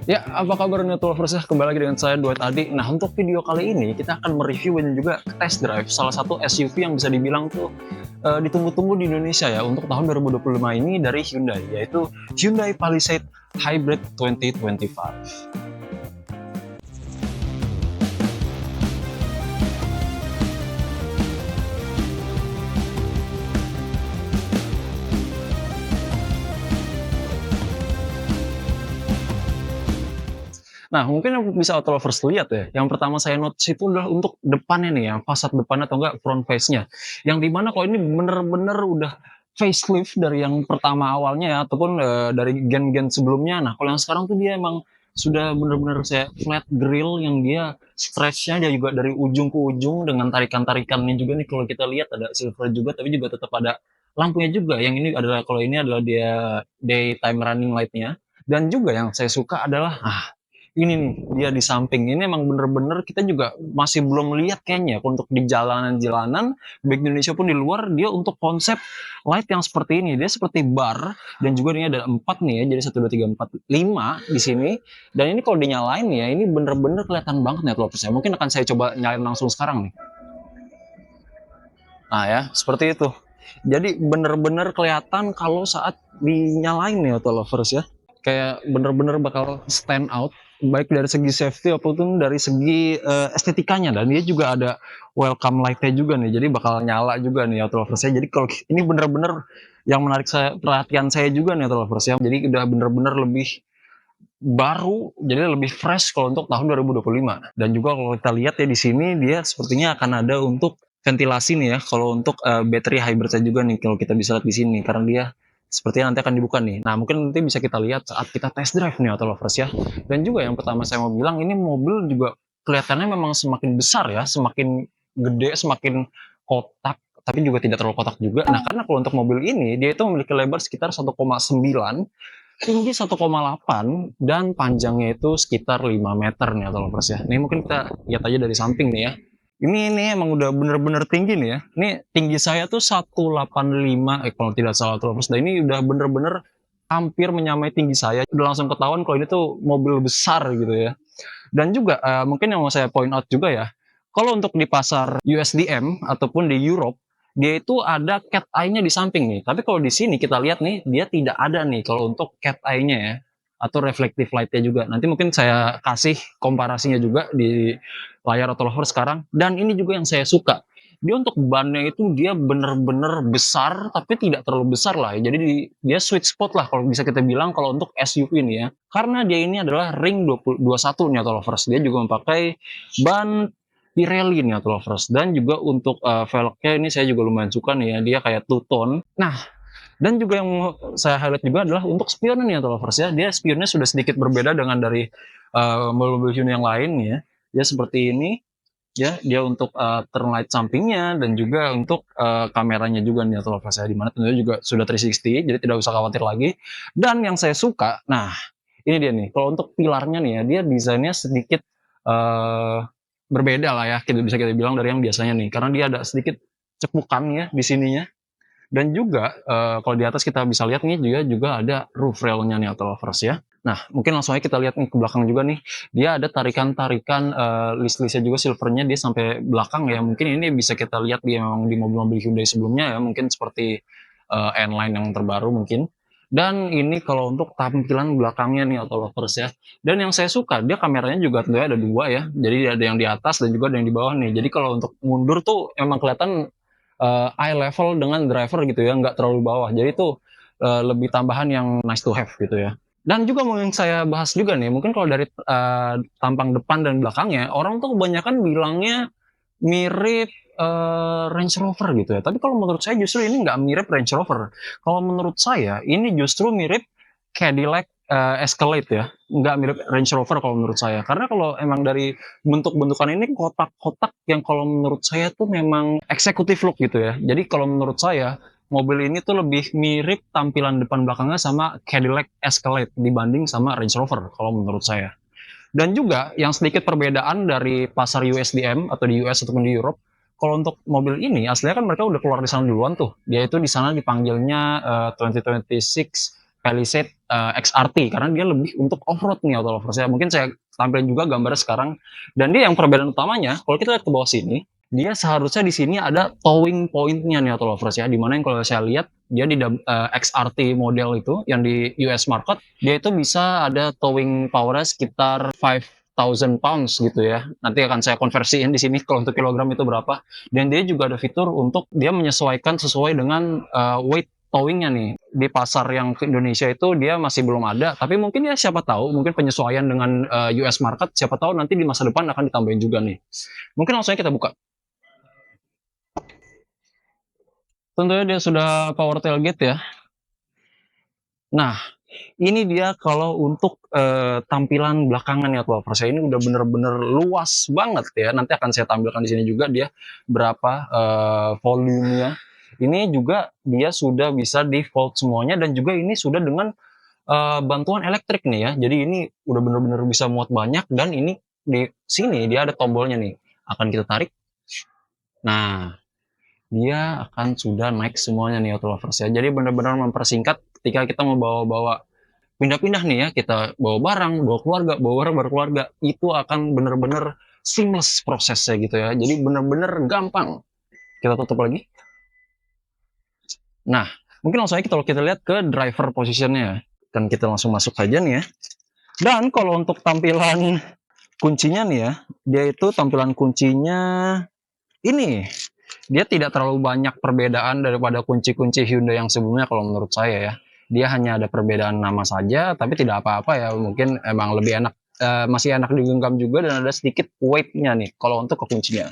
Ya, apa kabar Net Lovers ya? Kembali lagi dengan saya Dwight Adi. Nah, untuk video kali ini kita akan mereview dan juga test drive salah satu SUV yang bisa dibilang tuh ditunggu-tunggu di Indonesia ya untuk tahun 2025 ini dari Hyundai, yaitu Hyundai Palisade Hybrid 2025. Nah, mungkin yang bisa auto lovers lihat ya, yang pertama saya notice itu adalah untuk depannya nih ya, fasad depan atau enggak front face-nya. Yang dimana kalau ini bener-bener udah facelift dari yang pertama awalnya ya, ataupun dari gen-gen sebelumnya. Nah, kalau yang sekarang tuh dia emang sudah bener-bener saya flat grill yang dia stretch-nya dia juga dari ujung ke ujung dengan tarikan-tarikannya juga nih kalau kita lihat ada silver juga tapi juga tetap ada lampunya juga. Yang ini adalah kalau ini adalah dia daytime running light-nya. Dan juga yang saya suka adalah ini nih, dia di samping. Ini emang bener-bener kita juga masih belum lihat kayaknya untuk di jalanan-jalanan, baik di Indonesia pun di luar, dia untuk konsep light yang seperti ini. Dia seperti bar, dan juga ini ada 4 nih ya, jadi 1, 2, 3, 4, 5 di sini. Dan ini kalau dinyalain ya, ini bener-bener kelihatan banget nih lotusnya. Mungkin akan saya coba nyalain langsung sekarang nih. Nah ya, seperti itu. Jadi bener-bener kelihatan kalau saat dinyalain nih auto lovers ya. Kayak bener-bener bakal stand out baik dari segi safety ataupun dari segi estetikanya, dan dia juga ada welcome light-nya juga nih, jadi bakal nyala juga nih auto lovers ya. Jadi kalau ini bener-bener yang menarik perhatian saya juga nih auto lovers ya, jadi udah bener-bener lebih baru, jadi lebih fresh kalau untuk tahun 2025. Dan juga kalau kita lihat ya di sini dia sepertinya akan ada untuk ventilasi nih ya, kalau untuk battery hybridnya juga nih kalau kita bisa lihat di sini, karena dia sepertinya nanti akan dibuka nih. Nah, mungkin nanti bisa kita lihat saat kita test drive nih auto lovers ya. Dan juga yang pertama saya mau bilang, ini mobil juga kelihatannya memang semakin besar ya, semakin gede, semakin kotak, tapi juga tidak terlalu kotak juga. Nah, karena kalau untuk mobil ini, dia itu memiliki lebar sekitar 1,9, tinggi 1,8, dan panjangnya itu sekitar 5 meter nih auto lovers ya. Ini mungkin kita lihat aja dari samping nih ya. Ini emang udah bener-bener tinggi nih ya. Ini tinggi saya tuh 185 kalau tidak salah terus. Dan ini udah bener-bener hampir menyamai tinggi saya. Udah langsung ketahuan kalau ini tuh mobil besar gitu ya. Dan juga mungkin yang mau saya point out juga ya, kalau untuk di pasar USDM ataupun di Europe, dia itu ada cat eye-nya di samping nih. Tapi kalau di sini kita lihat nih, dia tidak ada nih kalau untuk cat eye-nya ya, atau reflective light-nya juga. Nanti mungkin saya kasih komparasinya juga di layar auto lover sekarang. Dan ini juga yang saya suka. Dia untuk bannya itu dia bener-bener besar, tapi tidak terlalu besar lah. Jadi dia sweet spot lah kalau bisa kita bilang kalau untuk SUV ini ya. Karena dia ini adalah ring 21 nih auto lovers. Dia juga memakai ban Pirelli nih auto lovers. Dan juga untuk velgnya ini saya juga lumayan suka nih ya. Dia kayak two tone. Nah, dan juga yang saya highlight juga adalah untuk spionnya nih auto lovers ya. Dia spionnya sudah sedikit berbeda dengan dari mobil-mobil Hyundai yang lain ya. Dia seperti ini ya, dia untuk turn light sampingnya dan juga untuk kameranya juga nih auto lovers ya, dimana tentunya juga sudah 360, jadi tidak usah khawatir lagi. Dan yang saya suka, nah ini dia nih, kalau untuk pilarnya nih ya, dia desainnya sedikit berbeda lah ya, bisa kita bilang dari yang biasanya nih, karena dia ada sedikit cepukan ya di sininya. Dan juga kalau di atas kita bisa lihat nih juga ada roof rail-nya nih auto lovers ya. Nah, mungkin langsung aja kita lihat nih ke belakang juga nih. Dia ada tarikan-tarikan list-listnya juga silvernya dia sampai belakang ya. Mungkin ini bisa kita lihat di memang di mobil-mobil Hyundai sebelumnya ya, mungkin seperti N-Line yang terbaru mungkin. Dan ini kalau untuk tampilan belakangnya nih auto lovers ya. Dan yang saya suka, dia kameranya juga tentunya ada 2 ya. Jadi ada yang di atas dan juga ada yang di bawah nih. Jadi kalau untuk mundur tuh emang kelihatan eye level dengan driver gitu ya, nggak terlalu bawah. Jadi itu lebih tambahan yang nice to have gitu ya. Dan juga mau yang saya bahas juga nih, mungkin kalau dari tampang depan dan belakangnya, orang tuh kebanyakan bilangnya mirip Range Rover gitu ya. Tapi kalau menurut saya justru ini nggak mirip Range Rover. Kalau menurut saya ini justru mirip Cadillac Escalade ya, nggak mirip Range Rover kalau menurut saya. Karena kalau emang dari bentuk-bentukan ini kotak-kotak yang kalau menurut saya tuh memang eksekutif look gitu ya. Jadi kalau menurut saya mobil ini tuh lebih mirip tampilan depan belakangnya sama Cadillac Escalade dibanding sama Range Rover kalau menurut saya. Dan juga yang sedikit perbedaan dari pasar USDM atau di US ataupun di Europe, kalau untuk mobil ini aslinya kan mereka udah keluar di sana duluan tuh. Dia itu di sana dipanggilnya 2026 Palisade XRT karena dia lebih untuk off-road nih auto lovers ya. Mungkin saya tampilin juga gambarnya sekarang. Dan dia yang perbedaan utamanya, kalau kita lihat ke bawah sini, dia seharusnya di sini ada towing point-nya nih auto lovers ya. Dimana yang kalau saya lihat dia di XRT model itu yang di US market, dia itu bisa ada towing power-nya sekitar 5,000 pounds gitu ya. Nanti akan saya konversiin di sini kalau untuk kilogram itu berapa. Dan dia juga ada fitur untuk dia menyesuaikan sesuai dengan weight towing-nya nih. Di pasar yang ke Indonesia itu dia masih belum ada, tapi mungkin ya siapa tahu, mungkin penyesuaian dengan US market, siapa tahu nanti di masa depan akan ditambahin juga nih. Mungkin langsung aja kita buka. Tentunya dia sudah power tailgate ya. Nah, ini dia kalau untuk tampilan belakangan ya lovers. Ini udah bener-bener luas banget ya. Nanti akan saya tampilkan di sini juga dia berapa volumenya. Ini juga dia sudah bisa di fold semuanya dan juga ini sudah dengan bantuan elektrik nih ya. Jadi ini udah bener-bener bisa muat banyak dan ini di sini dia ada tombolnya nih. Akan kita tarik. Nah, dia akan sudah naik semuanya nih auto lovers ya. Jadi benar-benar mempersingkat ketika kita mau bawa-bawa pindah-pindah nih ya, kita bawa barang, bawa keluarga, bawa barang, bawa keluarga, itu akan benar-benar seamless prosesnya gitu ya. Jadi benar-benar gampang. Kita tutup lagi. Nah, mungkin langsung aja kita lihat ke driver positionnya. Dan kita langsung masuk aja nih ya. Dan kalau untuk tampilan kuncinya nih ya, dia itu tampilan kuncinya ini. Dia tidak terlalu banyak perbedaan daripada kunci-kunci Hyundai yang sebelumnya kalau menurut saya ya. Dia hanya ada perbedaan nama saja, tapi tidak apa-apa ya. Mungkin emang lebih enak, masih enak digenggam juga dan ada sedikit weight-nya nih kalau untuk ke kuncinya.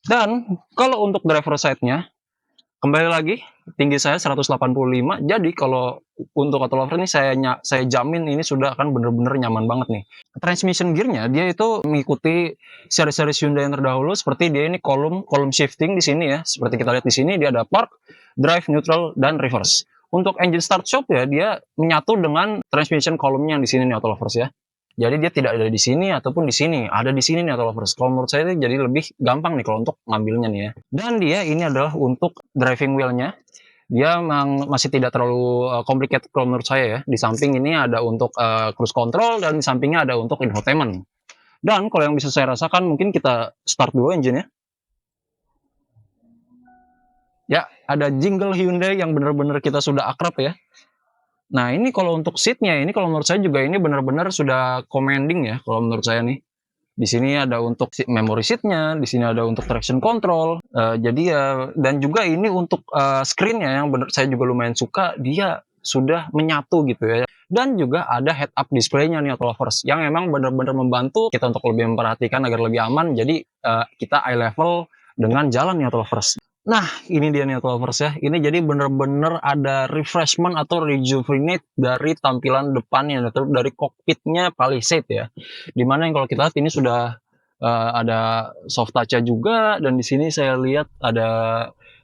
Dan kalau untuk driver side-nya, kembali lagi tinggi saya 185. Jadi kalau untuk auto lover ini saya jamin ini sudah akan benar-benar nyaman banget nih. Transmission gearnya dia itu mengikuti seri-seri Hyundai yang terdahulu seperti dia ini column shifting di sini ya. Seperti kita lihat di sini dia ada park, drive, neutral dan reverse. Untuk engine start stop ya dia menyatu dengan transmission column-nya yang di sini nih auto lovers ya. Jadi dia tidak ada di sini ataupun di sini, ada di sini nih auto lovers. Kalau menurut saya itu jadi lebih gampang nih kalau untuk ngambilnya nih ya. Dan dia ini adalah untuk driving wheel-nya. Dia memang masih tidak terlalu complicated kalau menurut saya ya. Di samping ini ada untuk cruise control dan di sampingnya ada untuk infotainment. Dan kalau yang bisa saya rasakan mungkin kita start dulu engine-nya. Ya, ada jingle Hyundai yang benar-benar kita sudah akrab ya. Nah, ini kalau untuk seat-nya ini kalau menurut saya juga ini benar-benar sudah commanding ya kalau menurut saya nih. Di sini ada untuk memory seat-nya, di sini ada untuk traction control. Jadi ya dan juga ini untuk screen-nya yang benar saya juga lumayan suka, dia sudah menyatu gitu ya. Dan juga ada head up display-nya nih auto lovers yang memang benar-benar membantu kita untuk lebih memperhatikan agar lebih aman. Jadi kita eye level dengan jalan nih auto lovers. Nah, ini dia nih auto lovers ya. Ini jadi bener-bener ada refreshment atau rejuvenate dari tampilan depannya, dari kokpitnya Palisade ya. Dimana yang kalau kita lihat ini sudah ada soft touch-nya juga, dan di sini saya lihat ada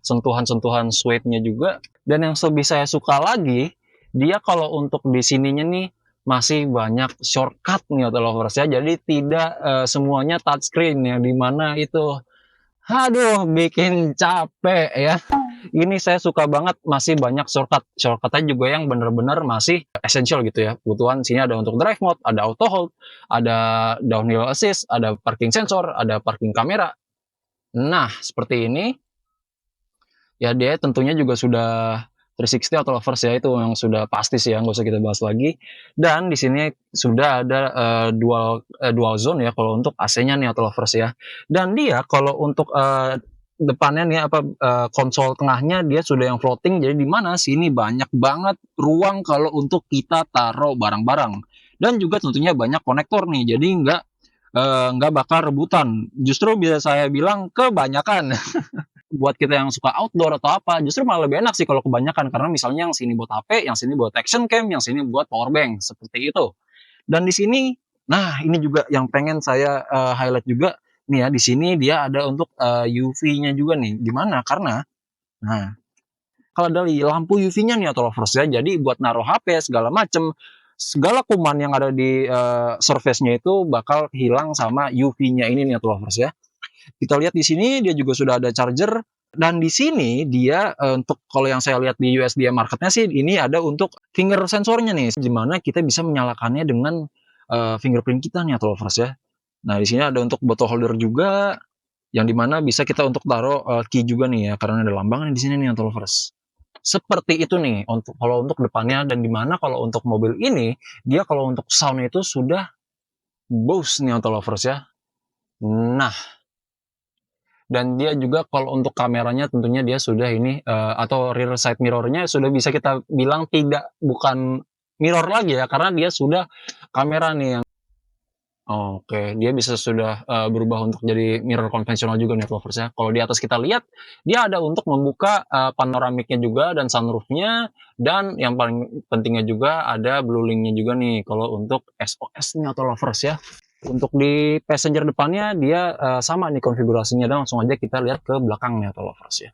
sentuhan-sentuhan suede-nya juga. Dan yang lebih saya suka lagi, dia kalau untuk di sininya nih masih banyak shortcut nih auto lovers ya. Jadi tidak semuanya touchscreen yang dimana itu aduh, bikin capek ya. Ini saya suka banget masih banyak shortcut. Shortcutnya juga yang benar-benar masih essential gitu ya. Kebutuhan sini ada untuk drive mode, ada auto hold, ada downhill assist, ada parking sensor, ada parking kamera. Nah, seperti ini. Ya dia tentunya juga sudah 360 auto lovers ya, itu yang sudah pasti sih ya, nggak usah kita bahas lagi. Dan di sini sudah ada dual zone ya kalau untuk AC-nya nih auto lovers ya. Dan dia kalau untuk depannya nih konsol tengahnya dia sudah yang floating, jadi di mana sini banyak banget ruang kalau untuk kita taruh barang-barang. Dan juga tentunya banyak konektor nih, jadi nggak bakal rebutan. Justru bisa saya bilang kebanyakan. Buat kita yang suka outdoor atau apa, justru malah lebih enak sih kalau kebanyakan, karena misalnya yang sini buat HP, yang sini buat action cam, yang sini buat power bank, seperti itu. Dan di sini, nah ini juga yang pengen saya highlight juga nih ya, di sini dia ada untuk UV-nya juga nih. Gimana? Karena, nah kalau dari lampu UV-nya nih auto lovers ya, jadi buat naruh HP segala macem, segala kuman yang ada di surface-nya itu bakal hilang sama UV-nya ini nih auto lovers ya. Kita lihat di sini dia juga sudah ada charger Dan di sini dia, untuk kalau yang saya lihat di USDA marketnya sih ini ada untuk finger sensornya nih, di mana kita bisa menyalakannya dengan, fingerprint kita nih atau lovers ya. Nah di sini ada untuk bottle holder juga, yang di mana bisa kita untuk taruh, key juga nih ya, karena ada lambangnya di sini nih atau lovers. Seperti itu nih untuk kalau untuk depannya, dan di mana kalau untuk mobil ini, dia kalau untuk sound itu sudah Bose nih atau lovers ya. Nah, dan dia juga kalau untuk kameranya tentunya dia sudah ini, atau rear side mirror-nya sudah bisa kita bilang bukan mirror lagi ya, karena dia sudah kamera nih yang oke, dia bisa sudah, berubah untuk jadi mirror konvensional juga nih lovers ya. Kalau di atas kita lihat, dia ada untuk membuka, panoramiknya juga dan sunroof-nya, dan yang paling pentingnya juga ada blue link-nya juga nih kalau untuk SOS-nya atau lovers ya. Untuk di passenger depannya dia, sama nih konfigurasinya, dan langsung aja kita lihat ke belakangnya atau lovers ya.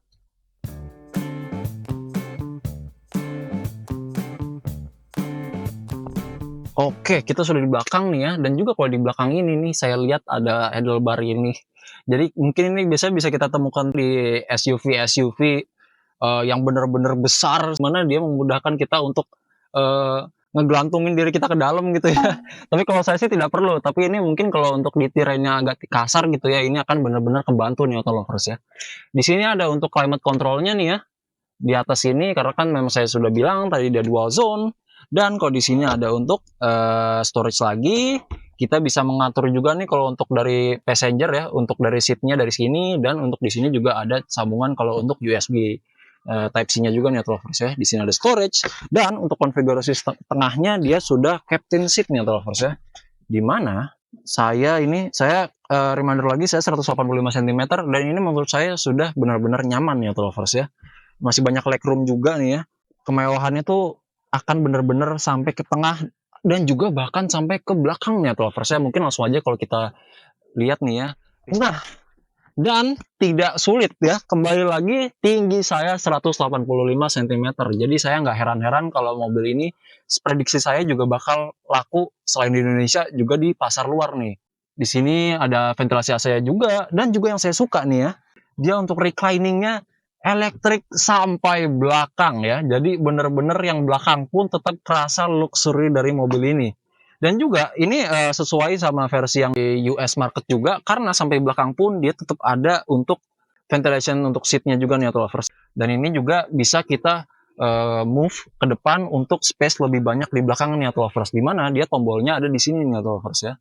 Oke, kita sudah di belakang nih ya, dan juga kalau di belakang ini nih saya lihat ada handlebar ini. Jadi mungkin ini biasanya bisa kita temukan di SUV-SUV, yang benar-benar besar, mana dia memudahkan kita untuk, ngegelantungin diri kita ke dalam gitu ya. Tapi kalau saya sih tidak perlu, tapi ini mungkin kalau untuk di terrain-nya agak kasar gitu ya, ini akan benar-benar kebantu nih auto lovers ya. Di sini ada untuk climate control-nya nih ya, di atas ini karena kan memang saya sudah bilang tadi dia dual zone, dan kalau di sini ada untuk, storage lagi. Kita bisa mengatur juga nih kalau untuk dari passenger ya, untuk dari seat-nya dari sini, dan untuk di sini juga ada sambungan kalau untuk USB, Type C-nya juga nih lovers ya. Di sini ada storage, dan untuk konfigurasi tengahnya dia sudah captain seat nih lovers ya. Di mana saya, reminder lagi, saya 185 cm, dan ini menurut saya sudah benar-benar nyaman ya lovers ya. Masih banyak legroom juga nih ya. Kemewahannya tuh akan bener-bener sampai ke tengah dan juga bahkan sampai ke belakangnya tuh lovers ya. Mungkin langsung aja kalau kita lihat nih ya. Nah, dan tidak sulit ya, kembali lagi tinggi saya 185 cm. Jadi saya nggak heran-heran kalau mobil ini prediksi saya juga bakal laku selain di Indonesia juga di pasar luar nih. Di sini ada ventilasi AC juga, dan juga yang saya suka nih ya, dia untuk reclining-nya elektrik sampai belakang ya. Jadi bener-bener yang belakang pun tetap kerasa luxury dari mobil ini. Dan juga ini, sesuai sama versi yang di US market juga, karena sampai belakang pun dia tetap ada untuk ventilation untuk seat-nya juga nih lovers. Dan ini juga bisa kita, move ke depan untuk space lebih banyak di belakang nih lovers, di mana dia tombolnya ada di sini nih lovers ya.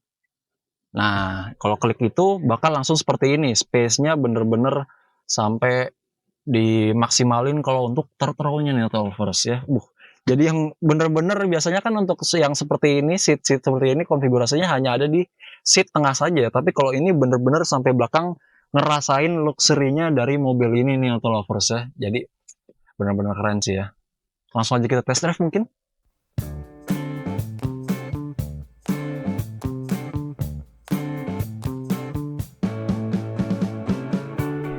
Nah, kalau klik itu bakal langsung seperti ini, space-nya bener-bener sampai dimaksimalin kalau untuk throttle-nya nih lovers ya. Jadi yang bener-bener biasanya kan untuk yang seperti ini, seat seperti ini konfigurasinya hanya ada di seat tengah saja. Tapi kalau ini bener-bener sampai belakang, ngerasain luxury-nya dari mobil ini nih auto lovers ya. Jadi bener-bener keren sih ya. Langsung aja kita test drive mungkin.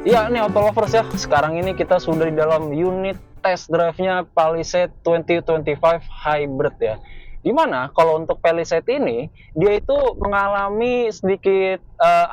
Iya nih auto lovers ya, sekarang ini kita sudah di dalam unit test drive-nya Palisade 2025 Hybrid ya. Dimana kalau untuk Palisade ini, dia itu mengalami sedikit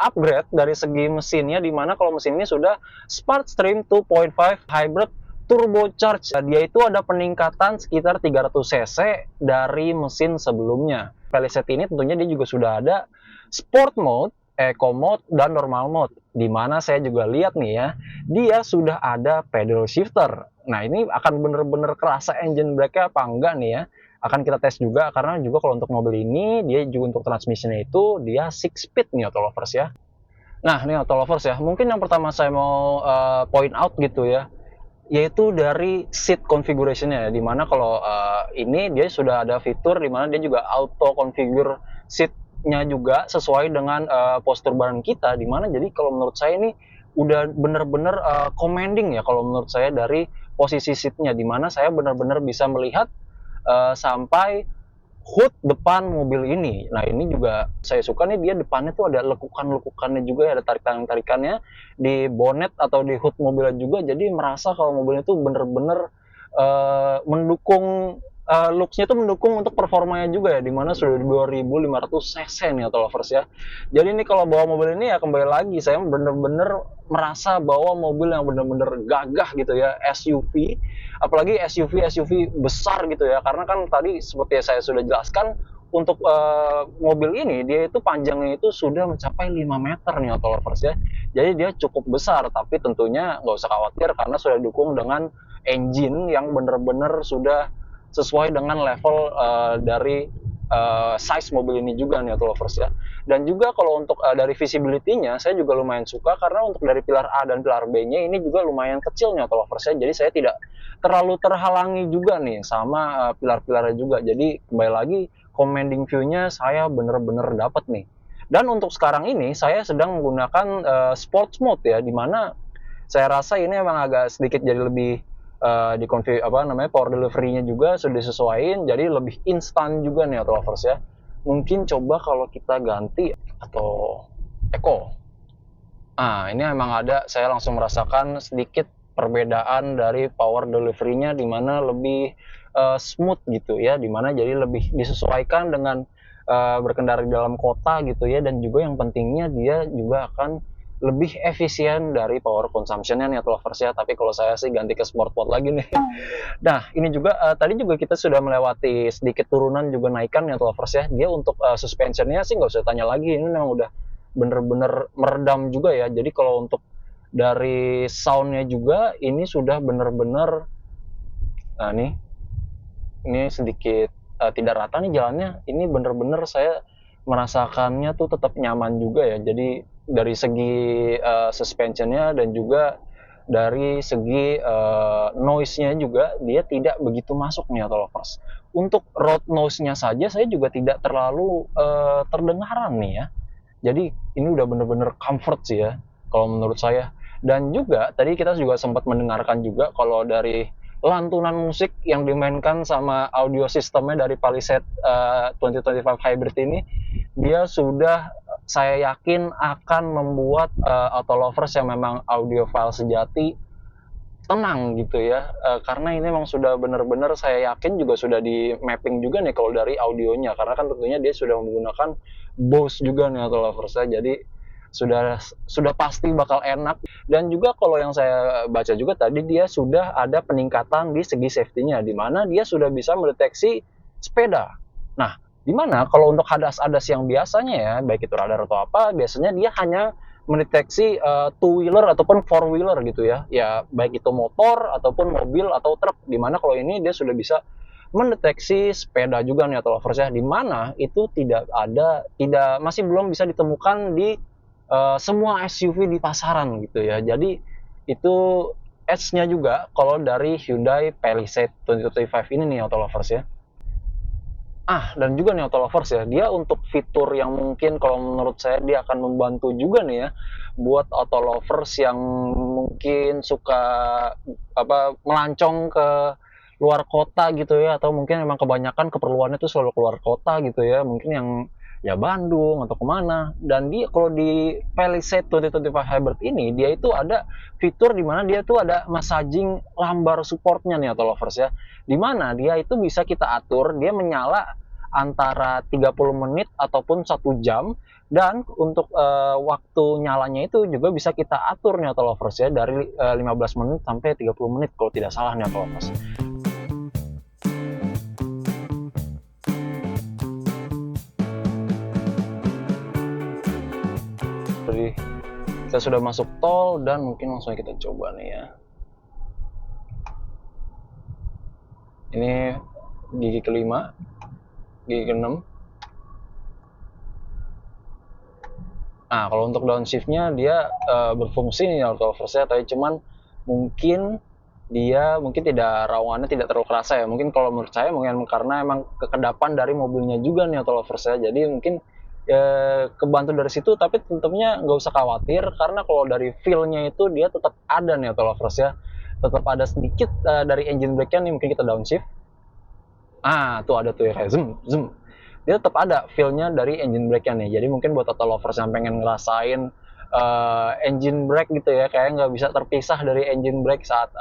upgrade dari segi mesinnya, dimana kalau mesin ini sudah Smartstream 2.5 Hybrid Turbocharged. Dia itu ada peningkatan sekitar 300 cc dari mesin sebelumnya. Palisade ini tentunya dia juga sudah ada Sport Mode, Eco Mode, dan Normal Mode. Dimana saya juga lihat nih ya, dia sudah ada pedal shifter. Nah ini akan bener-bener kerasa engine brake-nya apa enggak nih ya. Akan kita tes juga, karena juga kalau untuk mobil ini, dia juga untuk transmisinya itu, dia 6-speed nih auto lovers ya. Nah ini auto lovers ya, mungkin yang pertama saya mau point out gitu ya, yaitu dari seat configuration-nya ya, dimana kalau ini dia sudah ada fitur dimana dia juga auto configure seat-nya juga sesuai dengan postur badan kita, dimana jadi kalau menurut saya ini udah bener-bener commanding ya kalau menurut saya dari posisi seat-nya, dimana saya benar-benar bisa melihat sampai hood depan mobil ini. Nah ini juga saya suka nih, dia depannya tuh ada lekukan-lekukannya juga ya, ada tarikan-tarikannya di bonnet atau di hood mobilnya juga, jadi merasa kalau mobilnya tuh bener-bener mendukung looks-nya itu mendukung untuk performanya juga ya, dimana sudah 2500 cc nih atau lovers ya. Jadi ini kalau bawa mobil ini ya kembali lagi saya bener-bener merasa bawa mobil yang bener-bener gagah gitu ya, SUV, apalagi SUV besar gitu ya, karena kan tadi seperti yang saya sudah jelaskan untuk mobil ini dia itu panjangnya itu sudah mencapai 5 meter nih auto lovers ya. Jadi dia cukup besar, tapi tentunya nggak usah khawatir karena sudah didukung dengan engine yang benar-benar sudah sesuai dengan level dari size mobil ini juga nih auto lovers ya. Dan juga kalau untuk dari visibility-nya saya juga lumayan suka karena untuk dari pilar A dan pilar B-nya ini juga lumayan kecil nih auto lovers ya. Jadi saya tidak terlalu terhalangi juga nih sama pilar-pilarnya juga. Jadi kembali lagi commanding view-nya saya bener-bener dapat nih. Dan untuk sekarang ini saya sedang menggunakan sports mode ya, dimana saya rasa ini emang agak sedikit jadi lebih di power delivery-nya juga sudah disesuaikan jadi lebih instan juga nih auto lovers ya. Mungkin coba kalau kita ganti atau eco. Ini emang ada, saya langsung merasakan sedikit perbedaan dari power delivery-nya di mana lebih smooth gitu ya, di mana jadi lebih disesuaikan dengan berkendara di dalam kota gitu ya, dan juga yang pentingnya dia juga akan lebih efisien dari power consumption-nya nih atau lovers ya. Tapi kalau saya sih ganti ke sport mode lagi nih. Nah, ini juga tadi juga kita sudah melewati sedikit turunan juga naikan nih atau lovers ya. Dia untuk suspension-nya sih nggak usah tanya lagi, ini memang udah bener-bener meredam juga ya. Jadi kalau untuk dari soundnya juga ini sudah bener-bener, nah ini sedikit tidak rata nih jalannya. Ini bener-bener saya merasakannya tuh tetap nyaman juga ya. Jadi dari segi suspensionnya dan juga dari segi noise-nya juga dia tidak begitu masuk nih auto lovers. Untuk road noise-nya saja saya juga tidak terlalu terdengaran nih ya. Jadi ini udah bener-bener comfort sih ya kalau menurut saya. Dan juga tadi kita juga sempat mendengarkan juga kalau dari lantunan musik yang dimainkan sama audio sistemnya dari Palisade 2025 Hybrid ini, dia sudah saya yakin akan membuat auto lovers yang memang audiophile sejati tenang gitu ya, karena ini memang sudah benar-benar saya yakin juga sudah di mapping juga nih kalau dari audionya, karena kan tentunya dia sudah menggunakan Bose juga nih auto lovers ya, jadi sudah pasti bakal enak. Dan juga kalau yang saya baca juga tadi dia sudah ada peningkatan di segi safety-nya, di mana dia sudah bisa mendeteksi sepeda. Nah, di mana kalau untuk hadas-hadas yang biasanya ya, baik itu radar atau apa, biasanya dia hanya mendeteksi two wheeler ataupun four wheeler gitu ya. Ya, baik itu motor ataupun mobil atau truk. Di mana kalau ini dia sudah bisa mendeteksi sepeda juga nih atau lovers ya, di mana itu masih belum bisa ditemukan di semua SUV di pasaran gitu ya. Jadi itu edge-nya juga kalau dari Hyundai Palisade 2025 ini nih auto lovers ya. Dan juga nih auto lovers ya, dia untuk fitur yang mungkin kalau menurut saya dia akan membantu juga nih ya buat auto lovers yang mungkin suka melancong ke luar kota gitu ya, atau mungkin memang kebanyakan keperluannya itu selalu keluar kota gitu ya, mungkin yang ya Bandung atau kemana. Dan dia kalau di Palisade 2025 Hybrid ini dia itu ada fitur di mana dia tuh ada massaging lumbar supportnya nih atau lovers ya, di mana dia itu bisa kita atur dia menyala antara 30 menit ataupun 1 jam, dan untuk waktu nyalanya itu juga bisa kita atur nih atau lovers ya, dari 15 menit sampai 30 menit kalau tidak salah nih atau lovers. Jadi kita sudah masuk tol dan mungkin langsung kita coba nih ya. Ini gigi kelima, gigi keenam. Nah, kalau untuk downshiftnya dia berfungsi nih auto lovers ya, tapi cuman mungkin dia tidak rawangannya tidak terlalu kerasa ya. Mungkin kalau menurut saya mungkin karena emang kekedapan dari mobilnya juga nih auto lovers ya. Jadi mungkin kebantu dari situ, tapi tentunya nggak usah khawatir karena kalau dari feel-nya itu dia tetap ada nih auto lovers ya. Tetap ada sedikit dari engine brake-nya nih, mungkin kita downshift. Tuh ada tuh ya kayak zoom. Dia tetap ada feel-nya dari engine brake-nya nih. Jadi mungkin buat auto lovers yang pengen ngerasain engine brake gitu ya, kayak nggak bisa terpisah dari engine brake saat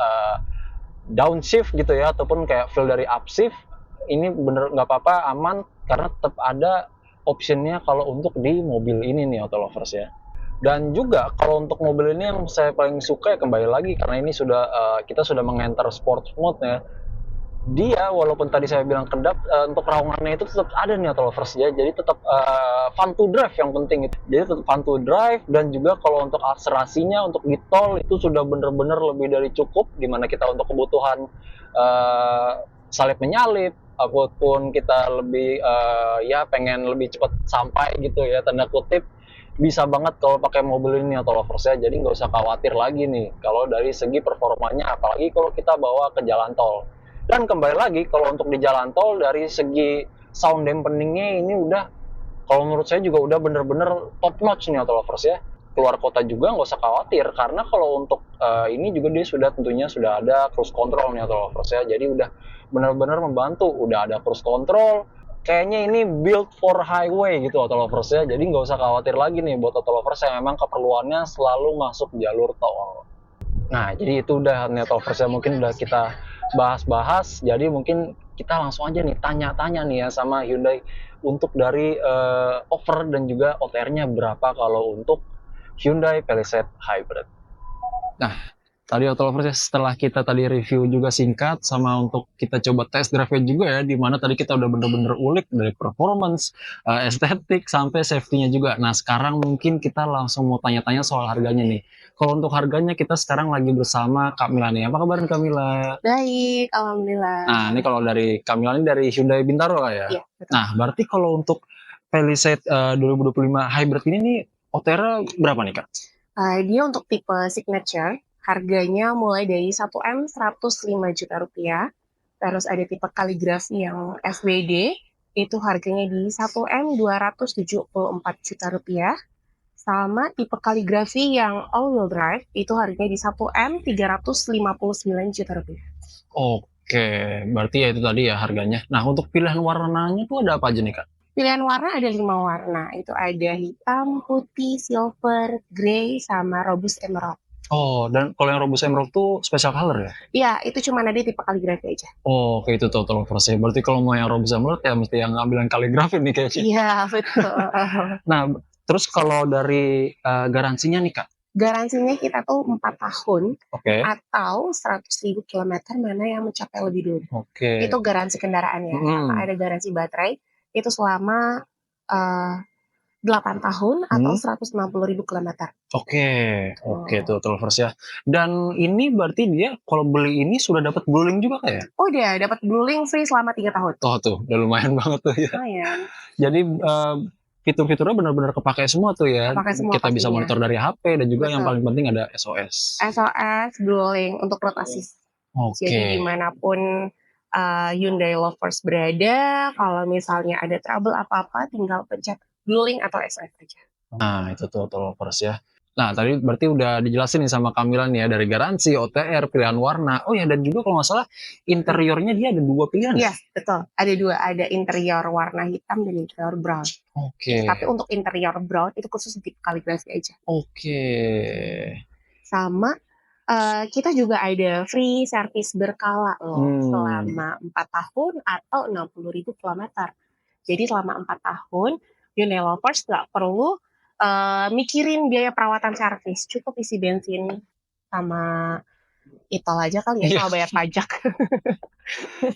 downshift gitu ya, ataupun kayak feel dari upshift, ini bener nggak apa-apa, aman, karena tetap ada optionnya kalau untuk di mobil ini nih Auto Lovers ya. Dan juga kalau untuk mobil ini yang saya paling suka ya kembali lagi karena ini sudah kita sudah mengenter sport mode ya. Dia walaupun tadi saya bilang kedap, untuk raungannya itu tetap ada nih Auto Lovers ya. Jadi tetap fun to drive yang penting itu. Jadi tetap fun to drive dan juga kalau untuk akselerasinya untuk di tol itu sudah bener-bener lebih dari cukup dimana kita untuk kebutuhan salip menyalip ataupun kita lebih ya pengen lebih cepat sampai gitu ya tanda kutip bisa banget kalau pakai mobil ini Auto Lovers ya. Jadi nggak usah khawatir lagi nih kalau dari segi performanya apalagi kalau kita bawa ke jalan tol. Dan kembali lagi kalau untuk di jalan tol dari segi sound dampeningnya ini udah kalau menurut saya juga udah bener-bener top notch nih Auto Lovers ya. Keluar kota juga nggak usah khawatir karena kalau untuk ini juga dia sudah tentunya sudah ada cruise control nih Auto Lovers ya. Jadi udah benar-benar membantu, udah ada cruise control. Kayaknya ini build for highway gitu Auto Lovers ya. Jadi nggak usah khawatir lagi nih buat Auto Lovers yang memang keperluannya selalu masuk jalur tol. Nah, jadi itu udah Auto Lovers ya mungkin udah kita bahas-bahas. Jadi mungkin kita langsung aja nih tanya-tanya nih ya sama Hyundai untuk dari offer dan juga OTR-nya berapa kalau untuk Hyundai Palisade Hybrid. Nah, tadi Auto Lovers ya setelah kita tadi review juga singkat sama untuk kita coba test drive juga ya di mana tadi kita udah bener-bener ulik dari performance, estetik sampai safety-nya juga. Nah, sekarang mungkin kita langsung mau tanya-tanya soal harganya nih. Kalau untuk harganya kita sekarang lagi bersama Kak Mila nih. Apa kabar Kak Mila? Baik, alhamdulillah. Nah, ini kalau dari Kak Mila ini dari Hyundai Bintaro ya? Iya, betul. Nah, berarti kalau untuk Palisade 2025 Hybrid ini nih OTR berapa nih Kak? Dia untuk tipe signature, harganya mulai dari 1M 105 juta rupiah. Terus ada tipe kaligrafi yang FWD, itu harganya di 1M 274 juta rupiah. Sama tipe kaligrafi yang all-wheel drive, itu harganya di 1M 359 juta rupiah. Oke, berarti ya itu tadi ya harganya. Nah, untuk pilihan warnanya tuh ada apa aja nih Kak? Pilihan warna ada 5 warna, itu ada hitam, putih, silver, grey, sama robust emerald. Oh, dan kalau yang Robust Emerald tuh special color ya? Iya, itu cuma ada di tipe kaligrafi aja. Oh, oke itu total Lovers ya. Berarti kalau mau yang Robust Emerald ya mesti yang ngambil yang kaligrafi nih kayaknya. Iya, betul. Nah, terus kalau dari garansinya nih Kak? Garansinya kita tuh 4 tahun Oke. atau 100.000 kilometer mana yang mencapai lebih dulu. Oke. Itu garansi kendaraannya. Sama ada garansi baterai, itu selama 8 tahun atau 160.000 kilometer. Oke tuh Lovers ya. Dan ini berarti dia kalau beli ini sudah dapat Blue Link juga kayak? Oh, dia dapat Blue Link free selama 3 tahun. Oh tuh, udah lumayan banget tuh ya. Lumayan. Jadi fitur-fiturnya benar-benar kepake semua tuh ya. Kepake semua Kita bisa pastinya. monitor dari HP dan juga Betul. yang paling penting ada SOS. SOS Blue Link untuk road assist. Oke. Jadi dimanapun Hyundai Lovers berada, kalau misalnya ada trouble apa-apa, tinggal pencet Blue Link atau SOS aja. Nah, itu tuh Auto Lovers ya. Nah, tadi berarti udah dijelasin nih sama Kamila nih ya, dari garansi, OTR, pilihan warna. Oh ya, dan juga kalau nggak salah interiornya dia ada 2 pilihan. Iya, betul. Ada 2, ada interior warna hitam dan interior brown. Oke. Tapi untuk interior brown itu khusus di kaligrafi aja. Oke. Sama kita juga ada free service berkala loh selama 4 tahun atau 60.000 kilometer. Jadi selama 4 tahun Hyundai Lovers nggak perlu mikirin biaya perawatan servis, cukup isi bensin sama itol aja kali ya, sama bayar pajak.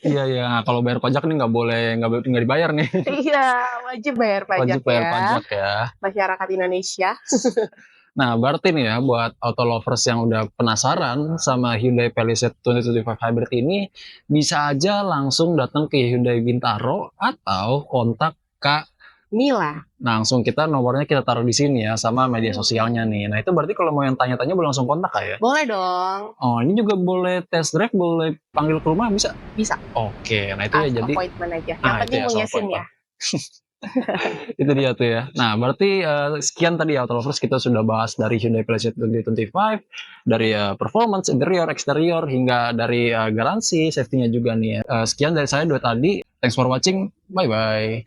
Iya, kalau bayar pajak nih nggak dibayar nih. Iya, wajib bayar pajak. Wajib bayar pajak ya. Masyarakat Indonesia. Nah, berarti nih ya buat Auto Lovers yang udah penasaran sama Hyundai Palisade 2025 Hybrid ini, bisa aja langsung datang ke Hyundai Bintaro atau kontak Kak Mila. Langsung kita nomornya kita taruh di sini ya sama media sosialnya nih. Nah, itu berarti kalau mau yang tanya-tanya boleh langsung kontak ya? Boleh dong. Oh, ini juga boleh test drive, boleh panggil ke rumah bisa? Bisa. Oke, nah itu ya jadi appointment aja. Yang penting punya SIM ya. Itu dia tuh ya. Nah, berarti sekian tadi Auto Lovers kita sudah bahas dari Hyundai Palisade 2025, dari performance, interior, eksterior, hingga dari garansi, safety-nya juga nih ya. Sekian dari saya dua tadi. Thanks for watching. Bye-bye.